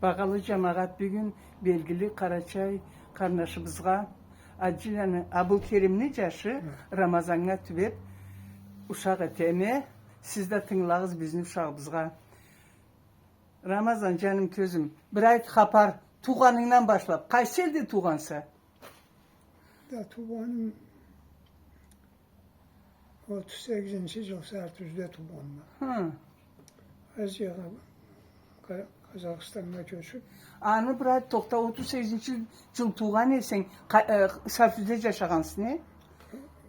Bağalı cemaat bugün belgili Karaçay kardeşimizga acilen Abdülkerim Necaşı Ramazan'a tübep uşak eteme. Siz de tınlağız bizim uşağımızga. Ramazan canım közüm. Bir ayet kapar tuğanından başlap. Kayselde tuğansa? Da tuğanım 38. yıl Sertüz'de tuğanma. Hı. Aziyağa Kazakistan'a köçüp. Anı bir ayet tokta 38. yıl tuğan esen Sertüz'de yaşagansın ne?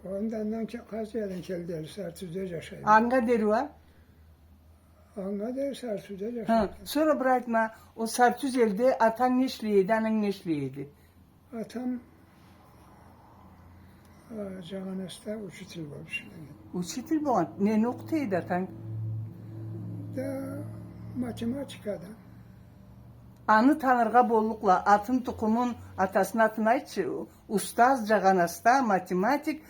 Ondan Kaziyadan keldi Sertüz'de yaşaydı. Anga deriva? Anga der Sertüz'de Ha, yaşaydı. sonra bırakma o Sertüz elde atan neşliydi, anan neşliydi. Atam Cahanesta uçutil olmuş. Uçitil bu an. Ne noktaydı atan? Da matematikada. Anı tanırga bollukla atın tukumun atasına atın aytçı. Ustaz Caganasta matematik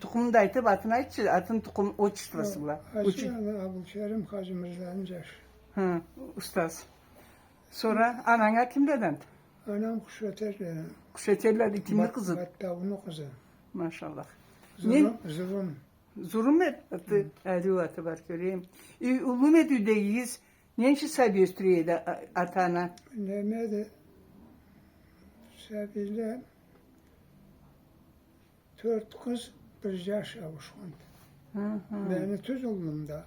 tukumun da aytıp atın aytçı. Atın tukum o çıtrasıla. Aziyana Abdülkerim Hacı Mirza'nın caşı. Hı, ustaz. Sonra anana kim dedin? Anam Kuşöter'le. Kuşeterler kimli kızı? Hatta bunu kızı. Maşallah. Zulum. Zorum et. Adu atı var göreyim. Ulum edüdeyiz. Nenşi sabi östürüyede atana? Nemedi sebebiyle 4 kız bir yaş avuşkandı. Beni tüz oğlumda,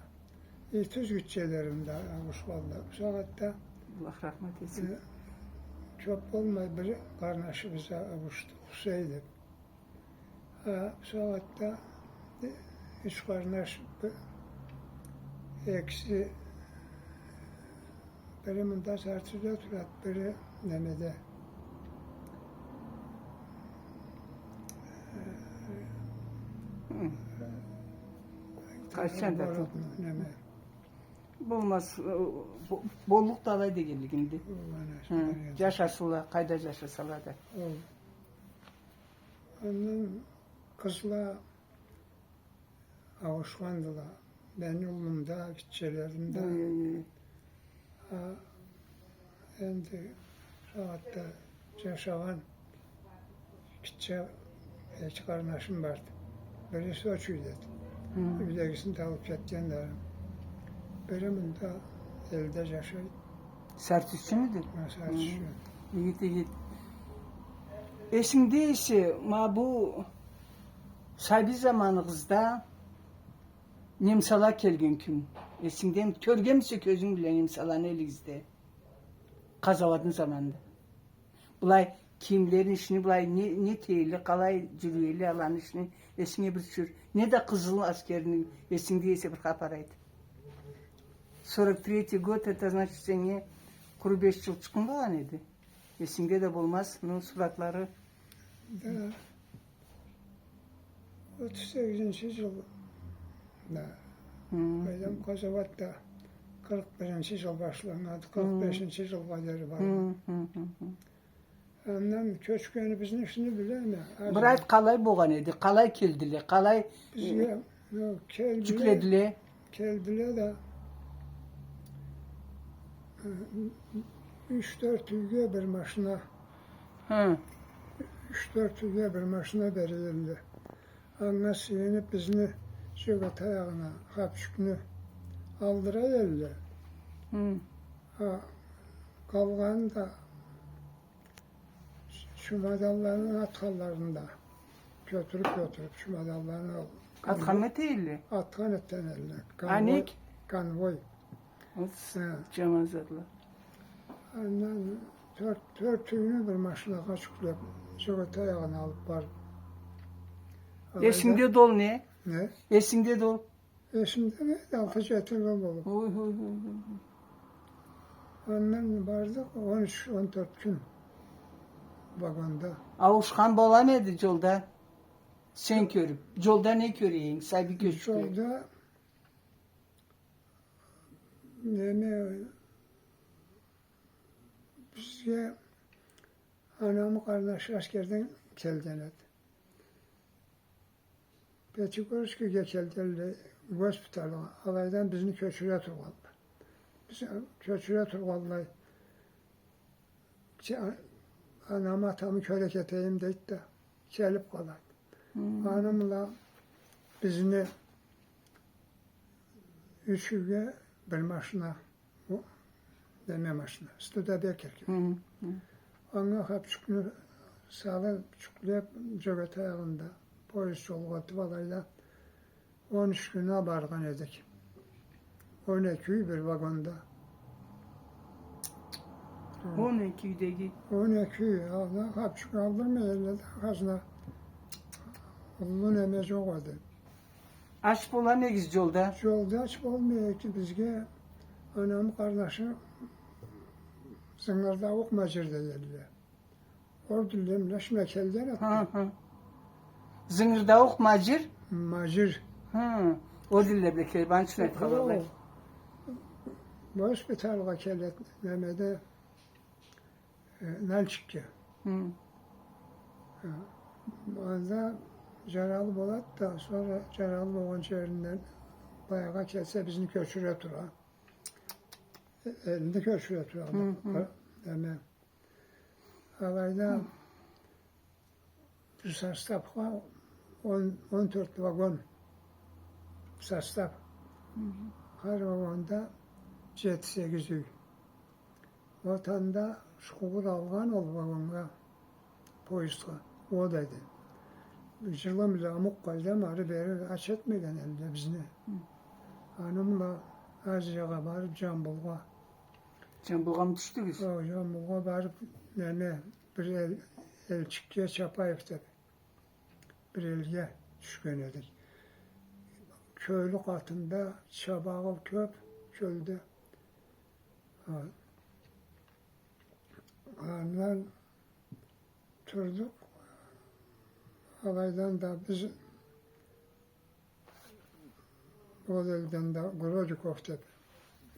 tüz gütçelerimde avuşkandı. Saatte Allah rahmet etsin. çok olmadı bir kardeşimize avuştu. Hüseyin'di. Saatte üç kardeş eksi biri mında sertüzde oturat, biri Nemede. Kaç sen de? Neme. Bulmaz. Bolluk da alaydı geldiğinde. Yaşasıla, kayda yaşasalar da. Ondan kızla avuşkandılar. Ben yolumda, gideceğlerimde. Endi saatte yaşayan gidece hiç kardeşim vardı. Birisi oçuydu. Ötegisini de alıp gitkenlerim. Birimin de elde yaşaydı. Sertüsçü müdür? Sertüsçü. İyi. Eşin değişi, ma bu sahibi zamanınızda Nemsala kelgen kim? Esinden körgemse közün bile Nemsala'nın elinizde. Kazavadın zamanında. Bulay kimlerin işini bulay ne teyli, kalay cürüyeli alan işini esine bir sür. Ne de Kızıl askerinin esinde ise bir kaparaydı. 43 год, это значит, sene kuru 5 yıl çıkın falan idi. Esinde de bulmaz, onun suratları. Da 38. yıl da benim Kazavat'ta 41. yıl başlandı, 45. yıl kaderi var. Ondan köçkeni bizim işini bilir mi? Bırak kalay boğan idi, kalay kildiler, kalay Bizge çüklediler. Keldiler de 3-4 ülke bir maşına 3-4 ülke bir maşına verildi. Anna siyenip bizni şöyle ayağına hapşükünü aldırayırlar. Kavganı da şu madallarının atkallarında götürüp şu madallarını al. Atkamet değil. Atkan etten eline. Anik? Kanvoy. Cemazatla. Ondan dört tüyünü bir maşına kaçıklayıp şöyle ayağına alıp var. Esinde dol ne? Ne? Esinde dol. Eşimde ne? Altı çetin baba. Ondan vardık 13-14 gün vagonda. Avuşkan bolamadı yolda. Sen körüp. Yolda ne köreyim? Sahibi köşkü. Yolda ne bizge anamı kardeş askerden keldiler. Peçikorski'ye keldiler hospitala. Alaydan bizni köçüre turgadılar. Biz köçüre turgadılar. Anam atamı körek eteyim deyip de gelip kalar. Hanımla bizini üçüge bir maşına, deme maşına, stüdyo bekirken. Hı. Ona hapçukunu sağlıp çuklayıp cöget ayağında polis yolu atıvalayla 13 güne bargan edik. 12 bir vagonda. 12'deki 12 Allah hapçuk aldırmayla da kazına. Onun emeci olmadı. aç bulan ne giz yolda? Yolda açıp olmuyor ki bizge anam kardeşi Zıngarda okmacırda geldi. Ordu lemleşmek elden Hı attı. hı. Zıngırdavuk macir. Macir. Hı. O dille bekler. Ben şuna etkalalay. Bu hospitalga kelet Mehmet'e Nalçık'a. Hı. Anda Ceralı Bolat da sonra Ceralı Boğancı yerinden bayağı kelse bizni köşüre tura. Elinde köşüre tura. Yani alayda bir sastapla 14 vagon sastap. Her vagonda 7-8 üy. Vatanda şukur algan ol vagonga, poyizga. O dedi. Yılım bile amuk kaldım, arı beri aç etmeden elde bizni. Hanımla Aziyaga barıp Cambulga. Cambulgam düştünüz. O Cambulga barıp bir elçikye Çapayıp tabi. Bir elge düşkün edik. Köylü katında çabağı köp, kölde. Anlar turduk. Alaydan da biz o elden de Grodikov tabi.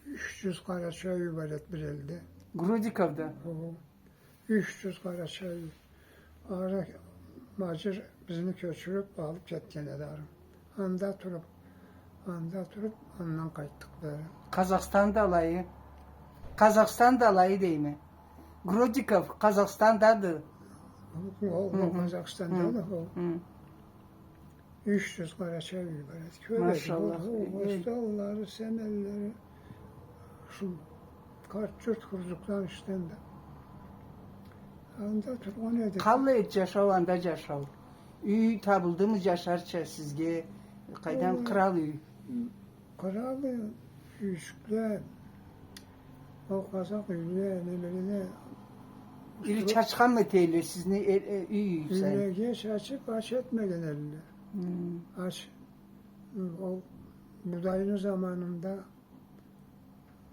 300 kara çay var et bir elde. Grudikov'da. O 300 kara çay. Ara macir bizni köçürüp alıp ketken edarım. Anda turup ondan kayttık böyle. Kazakistan alayı. Kazakistan alayı değil mi? Grudikov Kazakistan'dadır. O Kazakistan'da da o. Hı. 300 kara çay var et. Köyle Maşallah. o hostalları, semelleri, şu kartçurt kurzuktan üstünde. Anda turup o nedir? Kallı et yaşav anda yaşav. Üy tabıldığımız yaşarça sizge. Kaydan kral üy. Kralı, üskler, o Kazak üyüne, nelerine, İri çaçkan mı teyli siz ne üy sen? üyüne geç açıp aç etmeden eline. Hı. Aç. O budayın zamanında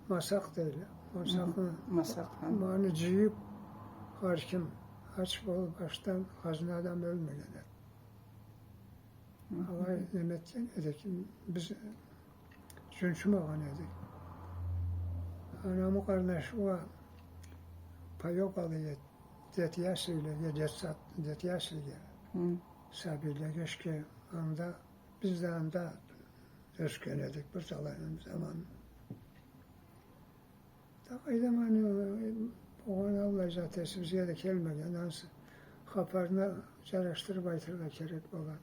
masak değil. Masakı, Masak. mani ciyip, harkim, aç bol baştan hazine adam ölmeden. Alay demetken edik. Biz çünçüm ağan edik. Anamı kardeşi var. Payok alıyor. Detiyasıyla, detiyasıyla. Hı. Sabiyle keşke anda biz de anda özgün edik bir zaman. Takaydım hani o Allah zaten bizge de kelmegen nasıl kaparına çalıştırıp aytırda gerek olan.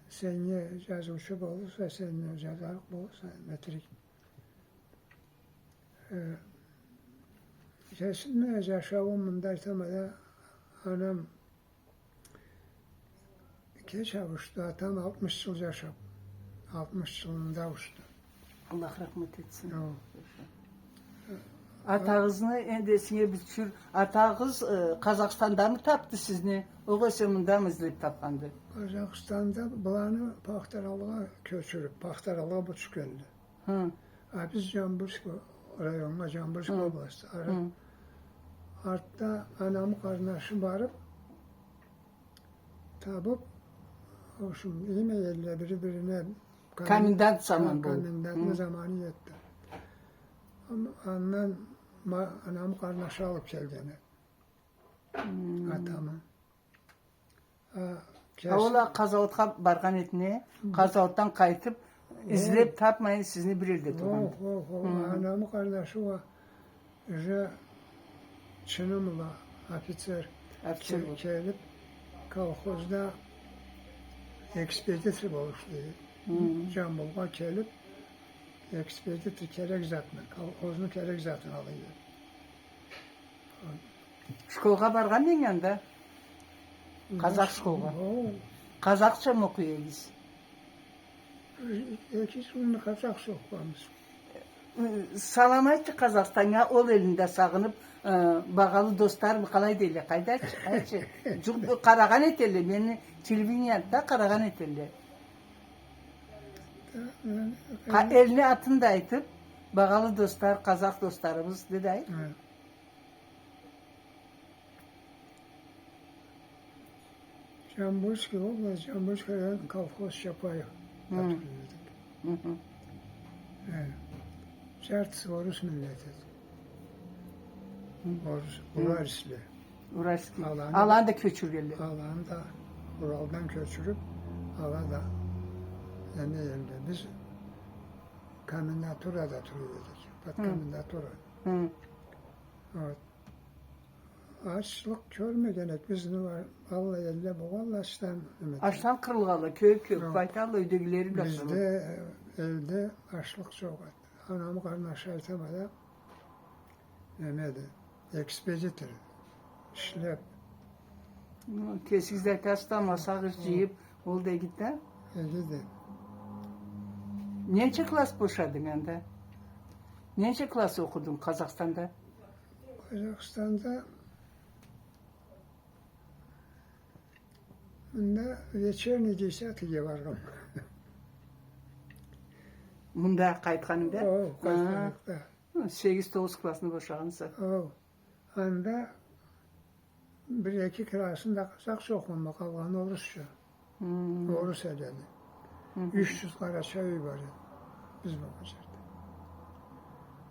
Senye yazıcı olursa, senye yazarlık olursa metrik. Kesinlikle yaşamımda itemede anam geç avuştu. Tam 60 yıl yaşam. 60 yılında avuştu. Allah rahmet etsin. O, Atağızını endesine bütür. Atağız Kazakistan'da mı taptı sizni? O kısmında mı izleyip tapkandı? Kazakistan'da bulanı Pahtaralığa köçürüp, Pahtaralığa buçuk geldi. Hı. Biz Cambursk rayonuna, Cambursk oblasti. Hı. Artta anamı kardeşim varıp tabıp hoşum iyi mi yerle birbirine Komendant zaman bu. komendant zamanı yetti. Ondan anam kardeşi alıp geldiğini. Atamı. Ola Kazavut'a bargan etine, Kazavut'tan kayıtıp izleyip tapmayın sizni bir ilde tuğandı. Anamı kardeşi var. çınımla ofitser Ofitser oldu. kelip kolxozda ekspeditor oluştu. Jambulga kelip ekspeditor kerek zatını, kolxozun kerek zatını alıyor. Şkolga bargan degende. Kazak şkolga. Oo, Kazakça mı okuyuyoruz? 2 yılını Kazak soğuklarımız. Salamayçı Kazakistan'a ol elinde sağınıp bağalı dostlar mı kalay değil. Kayda çıkayçı. Çünkü karagan eterli. Beni televizyonda karagan eterli. Eline atın da aytıp bağalı dostlar, Kazak dostlarımız dedi ay. Evet. Jambulski olmaz, Jambulski'den kolxoz yapıyor. Hatırlıyorduk. Hı hı. Evet. Şartısı Orus milleti. Orus, Urarisli. Uğraştı. Alan- Alan da köçürgeli. Alanı da Ural'dan köçürüp Ala da yani yerinde. Biz Kaminatura'da turuyorduk. Kaminatura. Hı. Evet. Açlık görmegenek biz ne var? Allah elle bu açtan ümit. Açtan kırılgalı, köy köy. Yok. Baytarla ödegileri bile kırıldı. Bizde evde açlık çok. Anamı karnı aşağı itemeden Mehmet'i ekspeditör işlep Kesizler kastan masakır jiyip oldu gitti. dedi. Nece klas boşadın anda? Nece klas okudun Kazakistan'da? Kazakistan'da bunda вечерний десятый varım. Bunda kayıtkanında? O kayıtlarlıkta. 8-9 klasını boşağınsa. O. Anda bir iki klasında Kazakça okunma kalgan Orusça. Orus edeni. 300 Karaçay var ya. Biz bakacaktık.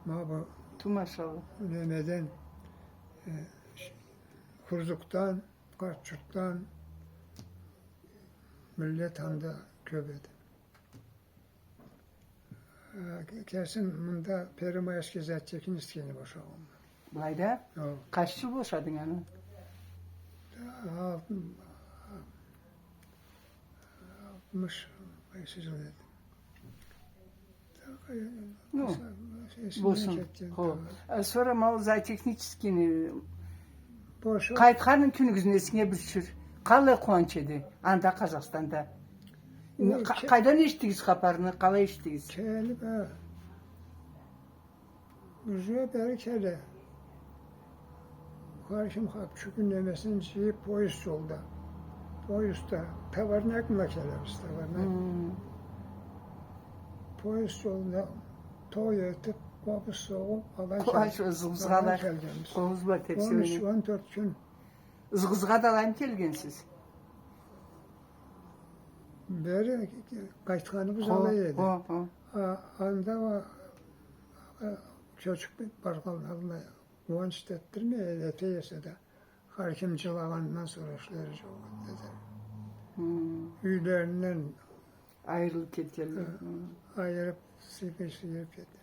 Ma bu Tu maşallah. Mehmet'in Kurzuk'tan, Karçuk'tan millet hamda köbedi. Kesin bunda perima eski zetçekin isteyeni boşa olma. Bayda O. kaç yıl boşadın yani? Altmış, yıl dedim. Ну, Sesini Boşun. çektim. Sonra mal zaytechnicheskini Boş. kayıtkanın künügüzün esine bir sür. Kalı kuançedi. Anda Kazakistan'da. Kaydan içtiniz kaparını, kala içtiniz. Kelip ha. Uzuya beri kele. Karşım hapçukun demesini çiğip polis yolda. Polis'te tavarnak mı kelemiz tavarnak. Polis yolunda toy etip kapı soğuk alay Kuaş ızgızgalar. geldiğimiz. Kovuz var tepsi 13-14 gün Izgızga da lan kelgensiz. beri kayıtkanımız alay edi. Anda var çocuk bir barkallarla kıvanç ettirmiyor, ete yese de hakimcilavandan sonra işleri çok dedi. Üylerinden Ayrılık ketkenler. ayırıp sıyırıp gitti.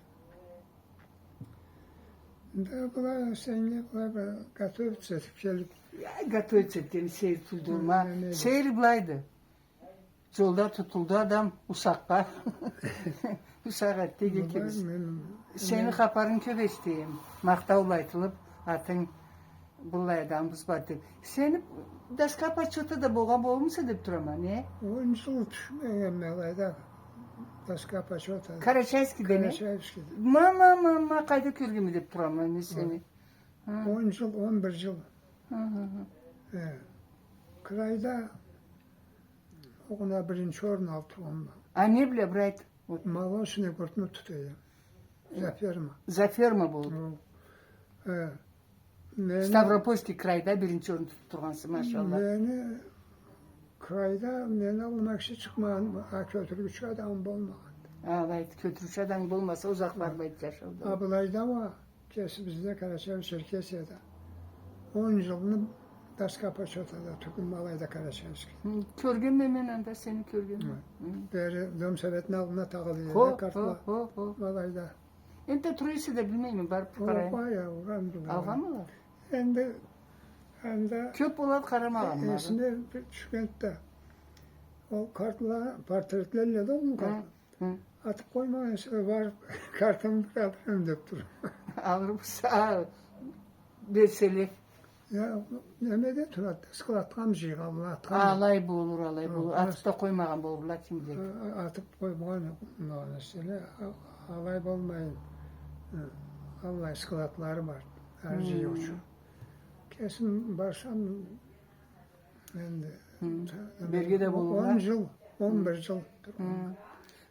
Da bula seni bula katılıp setip gelip Ya gatöytsettiğim seyir tuldurma. Ne Seyir bulaydı. Yolda tutuldu adam usakka. Usakette gekimiz. Seni kaparın köbeşteyim. Makta ulaytılıp atın bulaydan buz batı. Seni das kapa çöte de boğa boğumsa deyip durama ne? oyuncu düşmeyen melayda başka paçota. Karaçayski'de ne? Karaçayski'de. Mama kayda kürgümü deyip durama ne seni? 10 yıl, 11 yıl. Evet. Kırayda ona birinci orun altı olma. A ne bile brayt? Malosunu kurtunu tutuyor. Zaferma. Zaferma buldu. Evet. Beni, Stavropolski krayda birinci orun tutup turgansı maşallah. beni kırayda beni almak için çıkmayan kötülük adam olmadı. Evet, kötürüş adam bulmasa uzak varmaydı yaşaldı. Abilayda var. Kesi bizde Karaçay Çerkesya'da. 10 yılını Daska Paçota'da Türk'ün Malay'da Karaçayski. Körgün memen de seni körgün. Beri Dömsevet'in altına takılıyor. Ho, Kartla ho. Malay'da. Ente turisi de bilmeyim mi? Bar O paraya. bayağı uğran gibi. Alga mı var? Endi Köp bolat karamağanlar. esine düşkentde o kartlar, portretlerle de onun kart. Hı. Atıp koymayın, var kartımı bırakırım deyip durur. Alır mısın? Beseli. Ya ne de turat, sıkılatkan şey, Allah atkan. Alay bu olur, alay bu olur. Ha, Atıp da koymagan bu olurlar kim bilir. Atıp koymayın, mesela alay olmayın. Allah sıkılatları var, her şey uçuyor. Kesin barsam, ben de. Belgede bulurlar. 10 yıl, 11 yıl.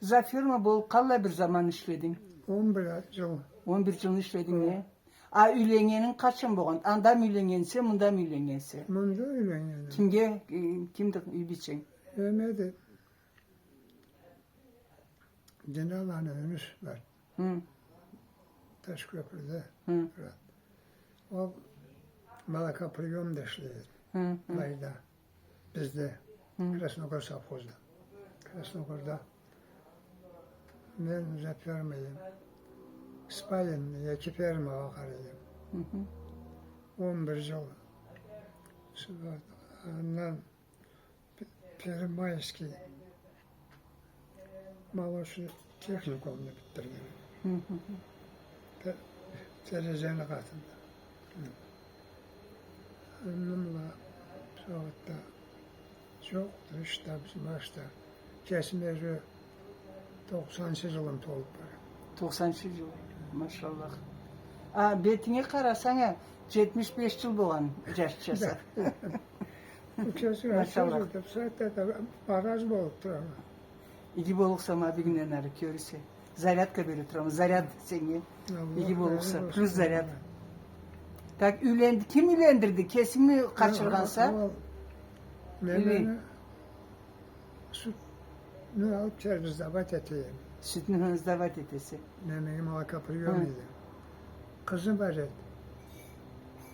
Zafer mi bol kalla bir zaman işledin? 11 yıl. 11 yıl işledin ne? A ülengenin kaçın boğan? Anda mı ülengense, munda mı ülengense? Bunda öyle yani. Kimge, kimdir übiçin? Ömedi. Cenab-ı Önüs var. Hı, Taşköprü'de. hı, O Malaka Priyom deşliydi. hı, hı. Layda. Bizde. Krasnogor Savkoz'da. Krasnogor'da. Ben uzat vermeyeyim. Spayin, ekip verme akarıyım. Hı hı. 11 yıl. Ondan Permayski Maloşu Teknikum'u bitirdim. Hı hı. Televizyonu katında. Onunla soğukta çoktu işte bizim başta. Kesmeri 98 yılım tolup var. 90 yıl. Maşallah. A betine karasana 75 yıl boğan yaşçası. Bu kesin Maşallah. açıldı. Zaten de baraj bulup duramam. İki boluksa ma bir günden arı körüse. Zaryat kabiri turamı. Zaryat seni. İki boluksa. Plus zaryat. Tak ülendi. Kim ülendirdi? Kesin mi kaçırgansa? Memeni süt ne alıp çerzde bat eteyim. Sütün hınızda vat etesi. Memeni Malaka Priyom idi. Kızım var et.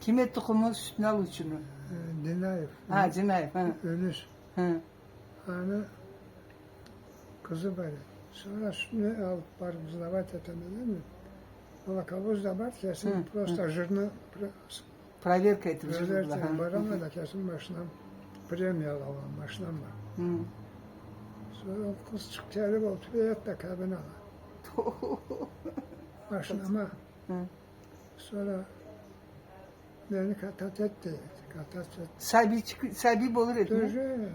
Kim etti kumu sütün al uçunu? Dinayef. Ha Cinayet. Ha. Önüs. Hı. Hani kızı var. Sonra sütünü alıp var zdavat etemedi mi? Ama kavuz da var kesin Hı, prosta jırını Praverka ettim. prezertin var ama da kesin başına premiye alan başına var. Hı. Sonra kız çıktı oturuyor da kabine alan. Başına ama Hı. sonra beni katat etti. Katat etti. Sahibi olur etme. Dördü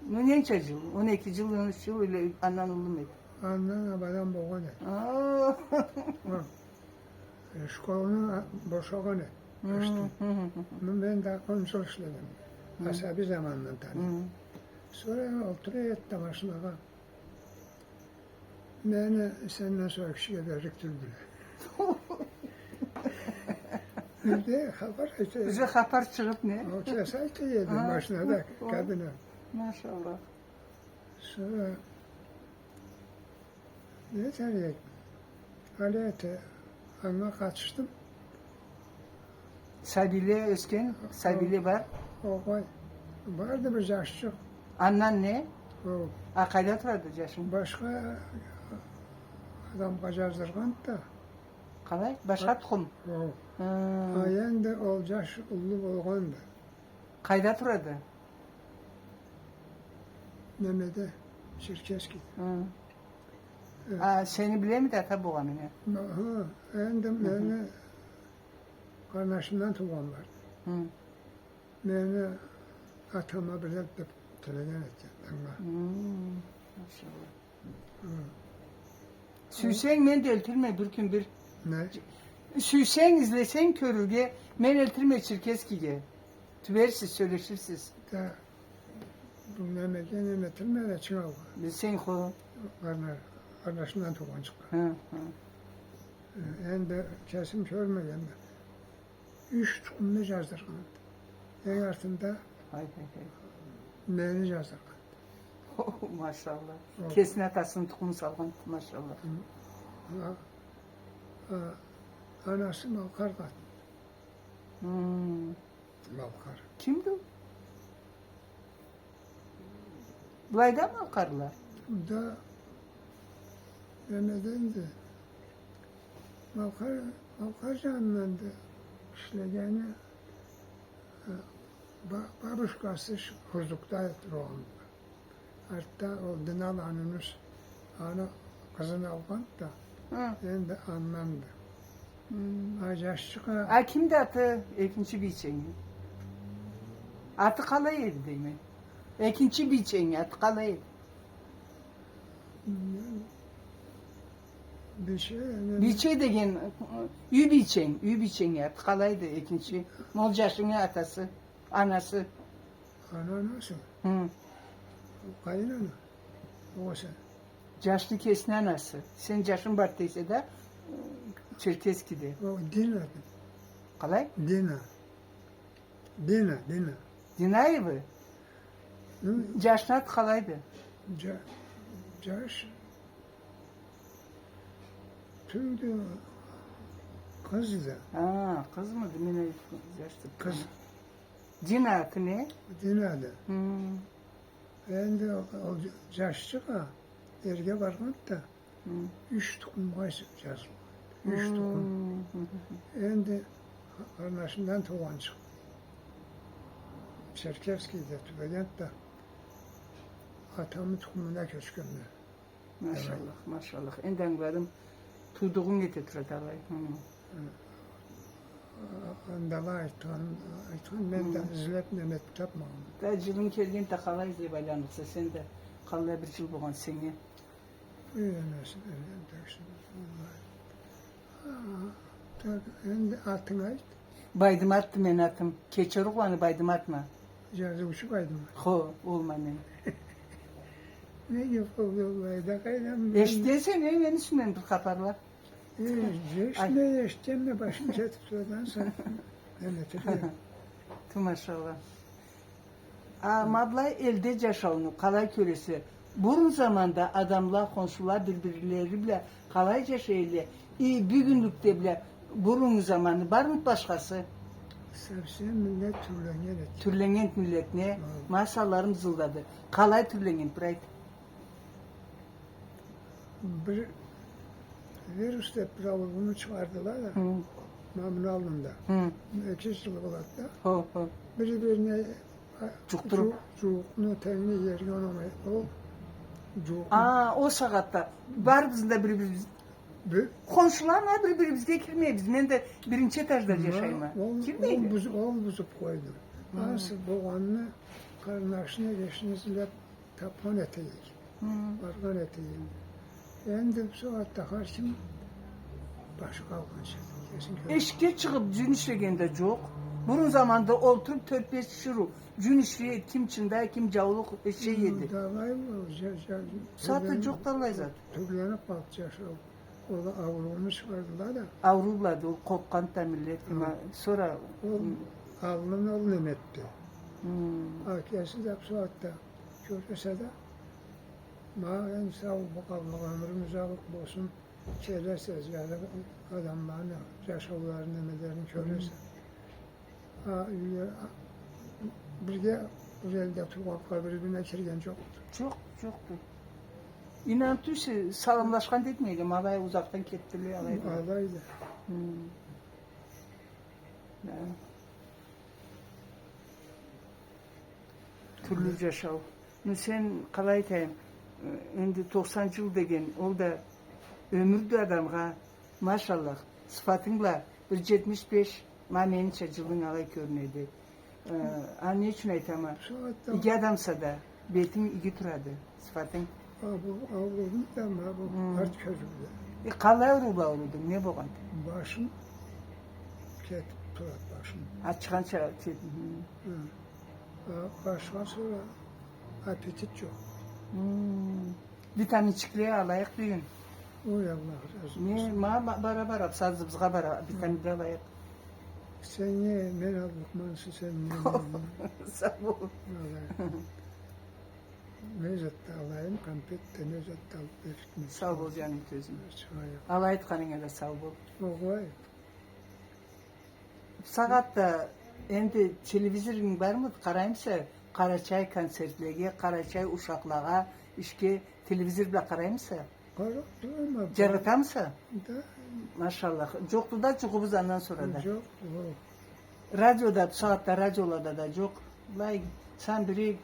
Ne çocuğu? 12 yıl, 13 yıl öyle anan oğlum et. annen abadan boğan et. Aa. Şkolunu boşağın et. Açtım. Ben de 10 yıl işledim. Asabi zamanından tanıdım. Sonra oturuyor etti başına. Beni senden sonra kişiye veriktirdiler. Bir de haber etti. Bize kapar çıkıp ne? O kesaytı yedim başına da kadına. Maşallah. Sonra yeter ya. Aliyete anla kaçtım. Sabile Özken, Sabile var. O vay. Vardı bir yaşçı. Annen ne? O Akalyat vardı yaşın. başka adam kaçazdırgan da. Kalay, başka tukum. O Hı. ayen de olacak ulu olgandı. Kayda turadı. Nemede Çirkeski. Hı. Evet. Aa, seni bile mi de tabi oğlanı ne? Ha, beni kardeşimden tuğan var. Hı. Beni atama bile de telegen etti. Maşallah. Süysen men de eltirme bir gün bir. Ne? Süysen izlesen körülge men eltirme Çirkeski'ye. Tüversiz söyleşirsiz. Da bu nemede nemetilme de çınav. Bilsen ko. Kardeşimden tuğan çıktı. Hı hı. En de kesim görmeyen de. 3 tukumlu yazdırgan. En altında Hay hay hay. beni yazdırgan. Maşallah. Evet. Kesin atasının tukumu salgan maşallah. Anası Malkar kat. Hmm. Malkar. Kimdi o? Bulayda mı akarlar? Bu da Mehmet'indi. Malkar canlandı. İşlegeni Babuşkası huzukta doğum. Hatta o dinan anınız ana kızını algan da Hı. ben de anlamdı. Acaşçığa Ha kimdi atı? Ekinci biçeni. Atı kalayıydı değil mi? Ekinci biçeni atı kalayıydı. bir şey Biçe degen, ü biçen atı kalaydı ekinci. Molcaşının atası, anası. ana nasıl? Hı. Kaynana. O sen. Yaşlı kesin anası. Sen yaşın bartıysa da Çerkezki'de. O Dina. Kalay? Dina. Dina. Dinayev'i. Hı? Yaşlı atı kalaydı. Caş. Tüydü. Kız da. Ha, kız mı? Mine yaşlı. Kız. Dina atı ne? Dina da. Hmm. Ben de o caşçığa erge varmadı da Hı. 3 tukum başım yazıldı. 3 tukum. Endi kardeşimden tuğan çıktı. Çerkevski'de tübedent de atamın tukumuna köşkümde. Maşallah, maşallah. Enden varım tuyduğun getirdi alay. Andala aytan ben de izlep Mehmet tapmağım. Da yılın kelgen de kalay zebalanırsa sen de kalay bir yıl boğan seni. Bu yönesi endi atın ayt. Baydım attı men atım. Keçoruk vanı baydım atma. Cazı uçuk aydım. Ho, olmanın. Ne yapılıyor da kaynam. Eştiysen hemen üstünden bir kaparlar. Ne eştemle başım çatıp soğudan sonra. Evet, Tu maşallah. Mabla elde yaşavunu, kalay köresi. Burun zamanda adamlar, komşular birbirleri bile kalayca şeyle, bir günlükte bile burun zamanı var mı başkası? Sevse millet türlenir et. Türlengen millet ne? Masallarım zıldadı. Kalay türlengen buraydı. Bir virüs depremini çıkardılar da Hı, memnun aldım da. hı, 2 yıl olarak da ho, ho. birbirine Cukturup. cuğunu tenli yer yonamayı o cuğunu O saatte var bizim de birbirimiz. bir Komşularla birbirimizge girmeyiz. Ben de birinci etajda yaşayayım. Girmeyiz. buzup koydu. Nasıl bu anını karnaşına geçinizle tapan eteyik. Bargan eteyik. Endi bu saatte karşım başı kalkan şey. Kesin köy. Eşke çıkıp cün işlegende çok. Bunun zamanda oturup 4-5 şuru. Cün işleye kim çında kim cavluk şey yedi. Davay mı? Zaten çok dalay zaten. Türlüğünü kalkacak. O da avluğunu çıkardılar da. Avruladı o kokkan da millet. Ama sonra O avlunun oğlunu etti. Herkesi de bu saatte görürse de ma en sağ bakalım ömrümüz sağlık olsun. Şeyler yani adamların yaşavlarını nemelerini görürse. Bir de üzerinde tukaklar birbirine kirgen çok. çoktu. İnan tüsü salamlaşkan detmeyelim. Alay uzaktan kettiriyor alay. Ağlaydı. Yani. Türlü yaşav. Sen kalaytayım. Endi 90 yıl degen, o da ömürdü adamga. Maşallah. Sıfatınla 175 menençe yılın alay körüneydi. Ne için aytama? Saatte İki adamsa da betin iki turadı. Sıfatın. bu avlunun da bu art közümde. Kalay ruba oldu. Ne boğan? Başım ketip turat başım. Açıkança Baştan sonra apetit çok. vitaminçikliğe alayak düğün. O Allah razı olsun. Ne ma beraber sazımızga beraber vitaminle alayak. Sen ye, ben Lokman'sı sen ye. Sağ ol. Nezat da alayım, kampette nezat da alıp verikmiş. Sağ ol canım gözüm. Çaya. Alayet kanına da sağ ol. O var. Sagatta endi televizyon var mı? Karayımsa Karaçay konsertlerine, Karaçay uşaklığa, işke televizyon bile karayımsa. Kara durma. Caratamsa. Da Maşallah. Çoktu da çokubuz ondan sonra da. çok. Radyoda, saatte radyolarda da yok. Vay, sen biri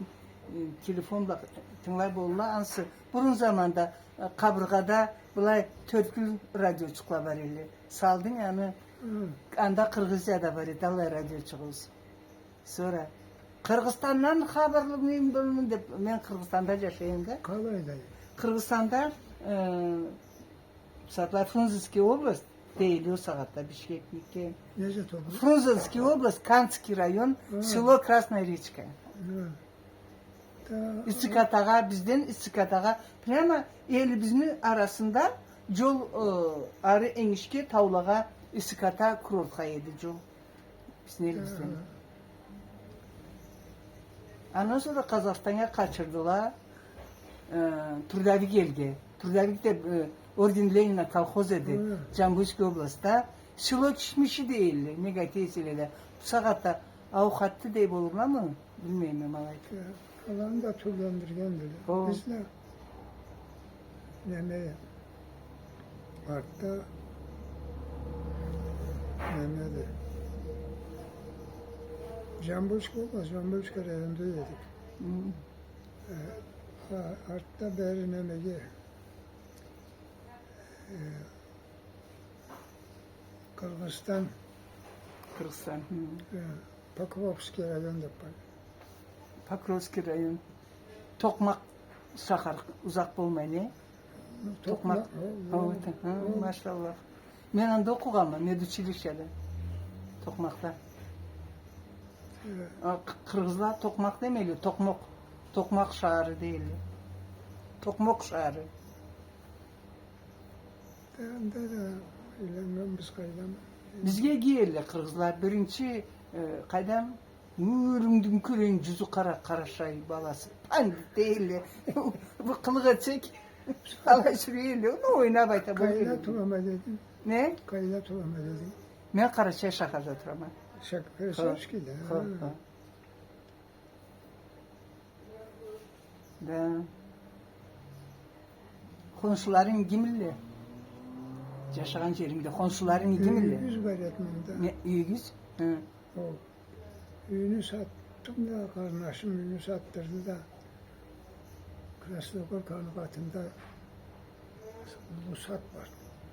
telefonla tınlar bolla ansı. Burun zamanda kaburgada bulay törkül radyoçukla var eli. Saldın yani. Anda Kırgızya'da var idi, Allah radyoçuğuz. Sonra Kırgızistan'dan haberli miyim bunun de, ben Kırgızistan'da yaşayayım da. Kalay'dayım. Kırgızistan'da Satlar Frunzensky oblast değil o saatte Bişkek'te. Necdet oldu? Frunzensky oblast, Kanski rayon, selo Krasная Речка. İstikatağa bizden istikatağa prema elimizin arasında yol arı enişke tavlağa istikata kurulka yedi yol. Biz elimizden. Ondan sonra Kazakistan'a kaçırdılar. Trudavik geldi. Trudavik de Orden Lenin'e kolhoz edi. Jambuyskiy oblastda. Silo kişmişi değil. Negativisiyle. Bu saatte avukatlı deyip olurlar mı? Bilmeyeyim malay. Falan da türlendirgendir. O. Biz de nemeye parkta nemede Jambulska olmaz, Jambulska rayonunda yedik. Artta beri nemege Kırgızistan Kırgızistan. Pakrovski rayonunda var. Pakrovski rayon. Tokmak şahar uzak bulmayın ne? Tokmak. Maşallah. Ben anda okuğam, medüçilişede. Tokmakta. Kırgızlar tokmak demeli, tokmok. Tokmak şahırı değil. Tokmok şahırı. Ben de ilangan biz kaydan. Bizge giyerler Kırgızlar. Birinci kaydam Üründüm küreğin cüzü karaşay balası. Ben değil. Bu kılığa çek. Allah sürüyle. Onu oyna bayta. Kayda tulama dedim. Ne? Kayda tulama dedim. Ben Karaçay şakada oturamam. Şakırsaçki de. Da. Konsuların gimilli. Yaşayan yerimde konsuların gimilli. Yüz var etmemde. Ne? Yüz? Hı. O. Ünü sattım da kardeşim ünü sattırdı da Krasnokor kanıbatında bu sat var.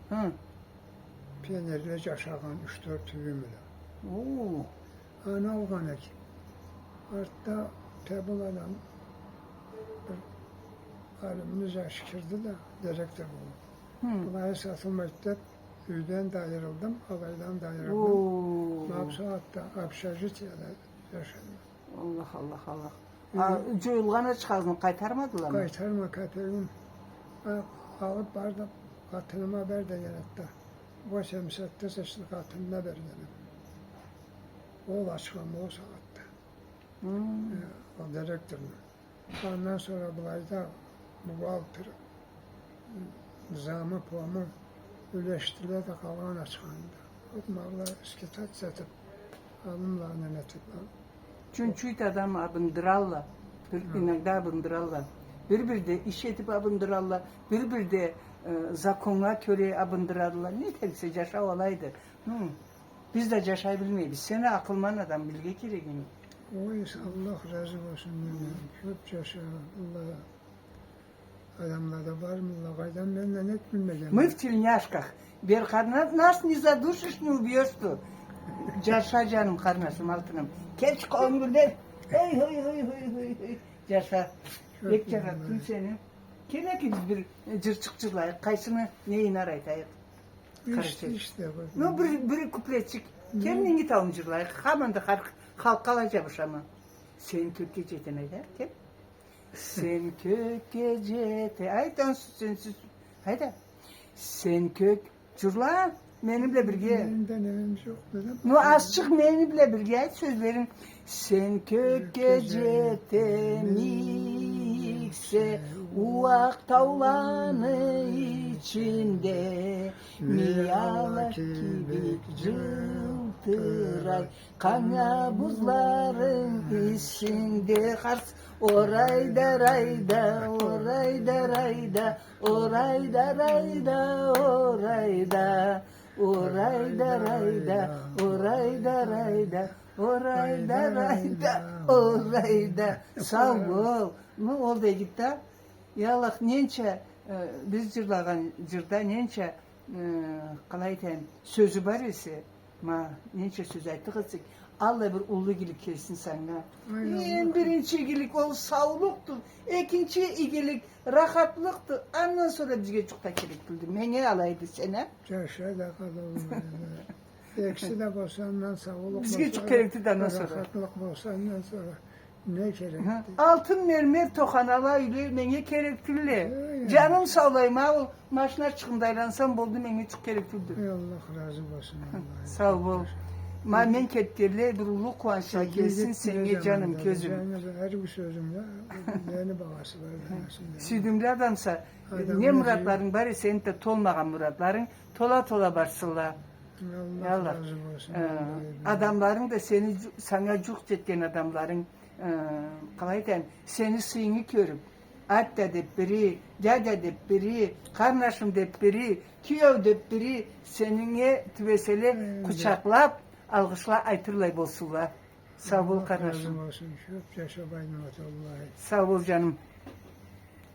Hı. Peynirle caşağın 3-4 tüyümüyle. Oo. Ana oğanek. Artta tebul adam bir alimimize şikirdi da direktör oldu. Bunları satılmakta üyden de ayrıldım, alaydan da ayrıldım. Oo. Mabsuatta Abşajitiya'da yaşadım. Allah Allah Allah. Cuyulğana çıkardın, kaytarmadılar mı? Kaytarma kategim. Alıp barda katınıma haber de yarattı. Bu semsette seçti katınına haber dedim. O açmam o saatte. O direktörün. Ondan sonra bulayda bu altır zamı puanı üleştiler de kalan açkandı. O mağla iskitat satıp alımla nenetik Çünkü adam abındıralla, bir inakda abındıralla, bir de iş edip abındıralla, bir de zakona köre abındıralla. Ne terse yaşa olaydı. Biz de yaşay bilmeyiz. Seni akılman adam bilge kiregin. O iş Allah razı olsun. Çok yaşa. Allah adamlarda var mı? Allah kaydan benden net bilmeyeceğim. Мы в тельняшках. Нас не задушишь, не убьешь что. Yaşa canım karnasım altınım. Keç kongüller. Hey hey hey hey hey hey. Yaşa. Bek yarattım seni. Kene ki biz bir cırçıkçılar. Kaysını neyin araytayık. İşte bu. No bir kupletçik. Kendin git alımcılar. Haman da halkalayacakmış ama. Sen kök gecete ne derken? Sen kök gecete. Ay dansız sensiz. Hayda. Sen kök. Curla. Benimle birge. Benim evim yok dedim. No azıcık benimle birge sözlerin. Sen kök gecete mikse uvak tavlanı içinde miyala kibik cıltıray kana buzların içinde hars orayda rayda orayda rayda orayda rayda orayda orayda rayda orayda rayda Orayda rayda, orayda. Sağ ol. Ne oldu gitti? Yalak nence biz cırlagan cırda nence kalayten sözü var ise ma nence söz ayttık etsek Allah bir ulu gilik kesin sana. En birinci iyilik o sağlıktır. İkinci iyilik rahatlıktır. Ondan sonra bizge çok da gerek bildi. Mene alaydı sene. Yaşa da kalır. Eksi de bolsandan sağlık Bizge çok gerekti de ondan sonra. rahatlık bolsandan sonra ne gerekti? Altın mermer tokanalar ile mene gerektirli. Öyle. Canım sağ olayım ha o maşına çıkındaylansam boldu mene çok gerektirdi. Ey Allah razı olsun. Vallahi. Sağ ol. Men kettirli bir ulu kuanşa gelsin seni canım gözüm. Her bu sözümle yeni babası var. Südümlü adamsa Adam ne ne muratların bari senin de tolmagan muratların tola tola barsınlar. Allah Yallah. razı olsun. Adamların da seni sana cuk etken adamların kalayden seni suyunu körüp at dedip biri, dede dedip biri, karnaşım dedip biri, kiyo dedip biri seninle tüveseli kucaklap algışla aytırlay bolsunlar. Sağ ol kardeşim. Razı olsun. Çok yaşa baynamat vallahi. Sağ ol canım.